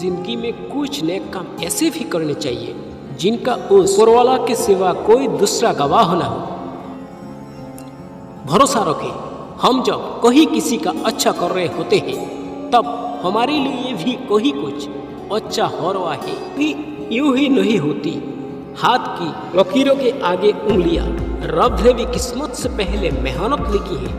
जिंदगी में कुछ नेक काम ऐसे भी करने चाहिए जिनका उस ऊपरवाला के सिवा कोई दूसरा गवाह न हो। भरोसा रखें, हम जब कहीं किसी का अच्छा कर रहे होते हैं तब हमारे लिए भी कोई कुछ अच्छा हो रहा है। भी यूं ही नहीं होती। हाथ की लकीरों के आगे उंगलियां रब ने भी किस्मत से पहले मेहनत लिखी है।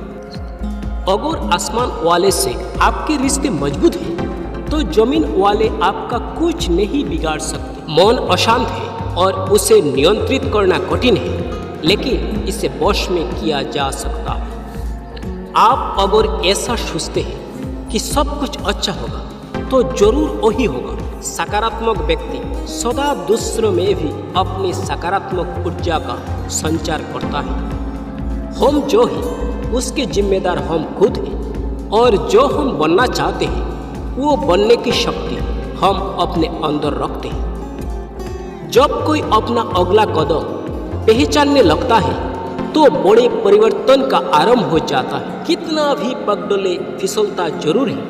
अगर आसमान वाले से आपके रिश्ते मजबूत हैं तो जमीन वाले आपका कुछ नहीं बिगाड़ सकते। मन अशांत है और उसे नियंत्रित करना कठिन है, लेकिन इसे वश में किया जा सकता है। आप अगर ऐसा सोचते हैं कि सब कुछ अच्छा होगा तो जरूर वही होगा। सकारात्मक व्यक्ति सदा दूसरों में भी अपनी सकारात्मक ऊर्जा का संचार करता है। हम जो हैं उसके जिम्मेदार हम खुद हैं और जो हम बनना चाहते हैं वो बनने की शक्ति हम अपने अंदर रखते हैं। जब कोई अपना अगला कदम पहचानने लगता है तो बड़े परिवर्तन का आरंभ हो जाता है। कितना भी पगडले फिसलता जरूर है,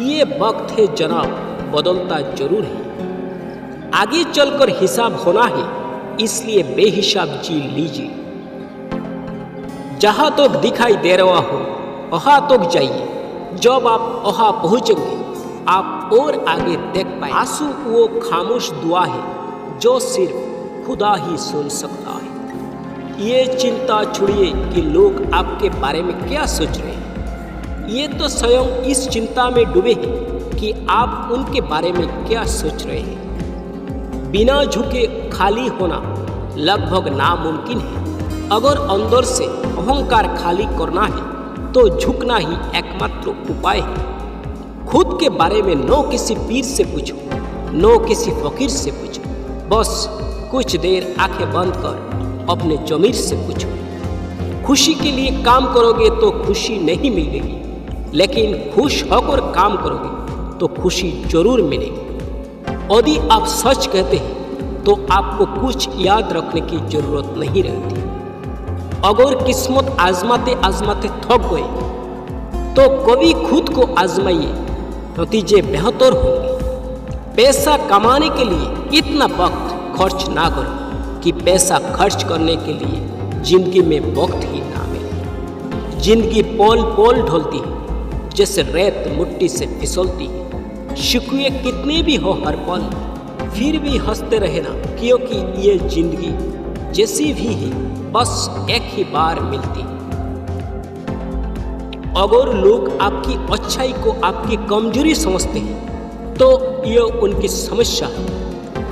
ये वक्त है जनाब बदलता जरूर है। आगे चलकर हिसाब होना है, इसलिए बेहिसाब जी लीजिए। जहां तक दिखाई दे रहा हो वहां तक जाइए। जब आप वहां पहुंचेंगे आप और आगे देख पाए। आंसू वो खामोश दुआ है जो सिर्फ खुदा ही सुन सकता है। ये चिंता छोड़िए कि लोग आपके बारे में क्या सोच रहे हैं। ये तो स्वयं इस चिंता में डूबे हैं कि आप उनके बारे में क्या सोच रहे हैं। बिना झुके खाली होना लगभग नामुमकिन है। अगर अंदर से अहंकार खाली करना है तो झुकना ही एकमात्र उपाय है। खुद के बारे में न किसी पीर से पूछो, न किसी फकीर से पूछो। बस कुछ देर आंखें बंद कर अपने ज़मीर से पूछो। खुशी के लिए काम करोगे तो खुशी नहीं मिलेगी, लेकिन खुश होकर काम करोगे तो खुशी जरूर मिलेगी। यदि आप सच कहते हैं तो आपको कुछ याद रखने की जरूरत नहीं रहती। अगर किस्मत आजमाते आजमाते थक गए तो कभी खुद को आजमाइए, नतीजे बेहतर होंगे। पैसा कमाने के लिए इतना वक्त खर्च ना करो कि पैसा खर्च करने के लिए जिंदगी में वक्त ही ना मिले। जिंदगी पल पल ढलती है, जैसे रेत मिट्टी से फिसलती है। शिकवे कितने भी हो हर पल, फिर भी हंसते रहना, क्योंकि ये जिंदगी जैसी भी है बस एक ही बार मिलती है। अगर लोग आपकी अच्छाई को आपकी कमजोरी समझते हैं तो ये उनकी समस्या है।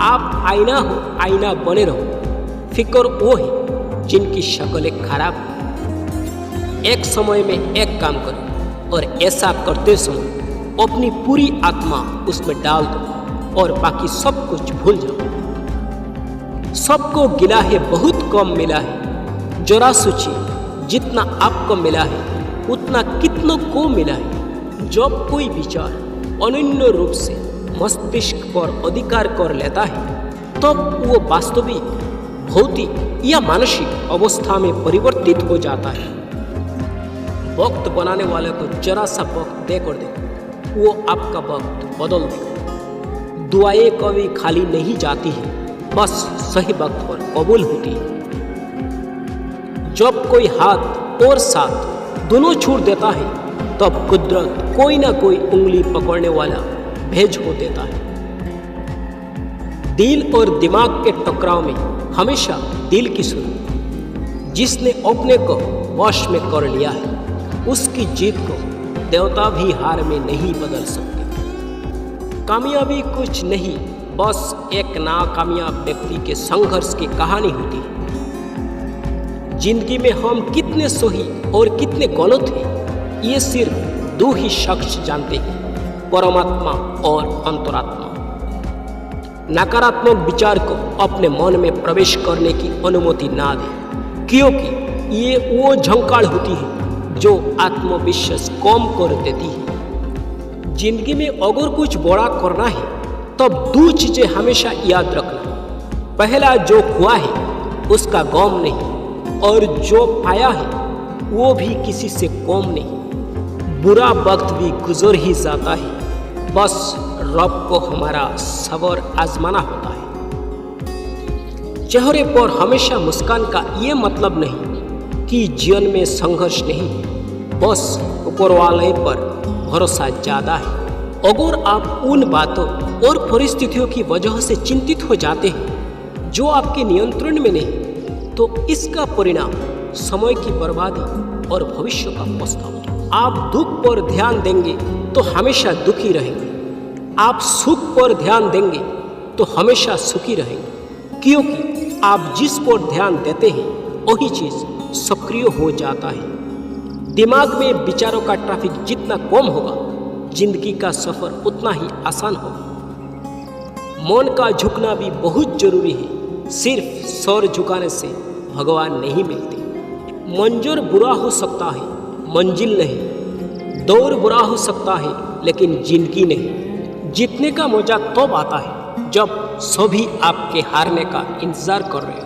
आप आईना हो, आईना बने रहो। फिक्र वो है जिनकी शक्लें खराब है। एक समय में एक काम करो और ऐसा करते समय अपनी पूरी आत्मा उसमें डाल दो और बाकी सब कुछ भूल जाओ। सबको गिला है, बहुत कम मिला है। जरा सोचिए, जितना आपको मिला है उतना कितनों को मिला है। जब कोई विचार अनन्य रूप से मस्तिष्क पर अधिकार कर लेता है तब वो वास्तविक, भौतिक या मानसिक अवस्था में परिवर्तित हो जाता है। वक्त बनाने वाले को जरा सा वक्त देकर देखो, वो आपका वक्त बदल देगा। दुआएं कभी खाली नहीं जाती है, बस सही वक्त पर कबूल होती है। जब कोई हाथ और साथ दोनों छोड़ देता है तब कुदरत कोई ना कोई उंगली पकड़ने वाला भेज हो देता है। दिल और दिमाग के टकराव में हमेशा दिल की सुनो। जिसने अपने को वश में कर लिया है उसकी जीत को देवता भी हार में नहीं बदल सकते। कामयाबी कुछ नहीं, बस एक नाकामयाब व्यक्ति के संघर्ष की कहानी होती है। जिंदगी में हम कितने सही और कितने गलत हैं ये सिर्फ दो ही शख्स जानते हैं, परमात्मा और अंतरात्मा। नकारात्मक विचार को अपने मन में प्रवेश करने की अनुमति ना दें, क्योंकि ये वो झंकार होती है जो आत्मविश्वास कम कर देती है। जिंदगी में अगर कुछ बड़ा करना है तब दो चीजें हमेशा याद रखना। पहला, जो हुआ है उसका गम नहीं, और जो पाया है वो भी किसी से कम नहीं। बुरा वक्त भी गुजर ही जाता है, बस रब को हमारा सबर आजमाना होता है। चेहरे पर हमेशा मुस्कान का ये मतलब नहीं कि जीवन में संघर्ष नहीं है, बस ऊपर वाले पर भरोसा ज़्यादा है। अगर आप उन बातों और परिस्थितियों की वजह से चिंतित हो जाते हैं जो आपके नियंत्रण में नहीं, तो इसका परिणाम समय की बर्बादी और भविष्य का पछतावा। आप दुख पर ध्यान देंगे तो हमेशा दुखी रहेंगे, आप सुख पर ध्यान देंगे तो हमेशा सुखी रहेंगे, क्योंकि आप जिस पर ध्यान देते हैं वही चीज़ सक्रिय हो जाता है। दिमाग में विचारों का ट्रैफिक जितना कम होगा, जिंदगी का सफर उतना ही आसान होगा। मन का झुकना भी बहुत जरूरी है, सिर्फ सर झुकाने से भगवान नहीं मिलते। मंजर बुरा हो सकता है, मंजिल नहीं। दौर बुरा हो सकता है, लेकिन जिंदगी नहीं। जीतने का मजा तब आता है जब सभी आपके हारने का इंतजार कर रहे हो।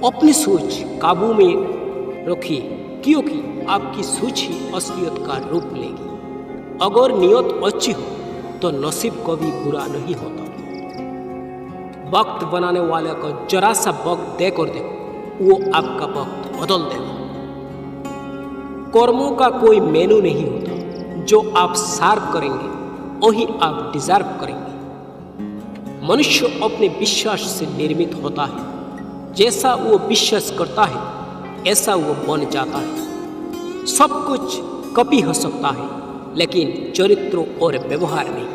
अपनी सोच काबू में रखिए, क्योंकि आपकी सोच ही असलियत का रूप लेगी। अगर नियत अच्छी हो तो नसीब कभी बुरा नहीं होता। वक्त बनाने वाले को जरा सा वक्त देकर देखो, वो आपका वक्त बदल देगा। कर्मों का कोई मेनू नहीं होता, जो आप सार्व करेंगे वही आप डिजर्व करेंगे। मनुष्य अपने विश्वास से निर्मित होता है, जैसा वो विश्वास करता है ऐसा वो बन जाता है। सब कुछ कॉपी हो सकता है, लेकिन चरित्र और व्यवहार नहीं।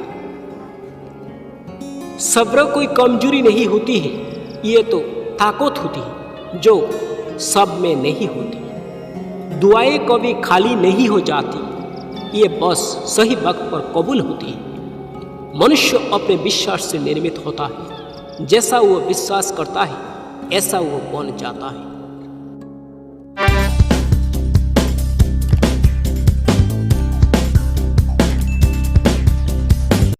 सब्र कोई कमजोरी नहीं होती है, ये तो ताकत होती है जो सब में नहीं होती। दुआएं कभी खाली नहीं हो जाती, ये बस सही वक्त पर कबूल होती है। मनुष्य अपने विश्वास से निर्मित होता है, जैसा वो विश्वास करता है ऐसा वो बन जाता है।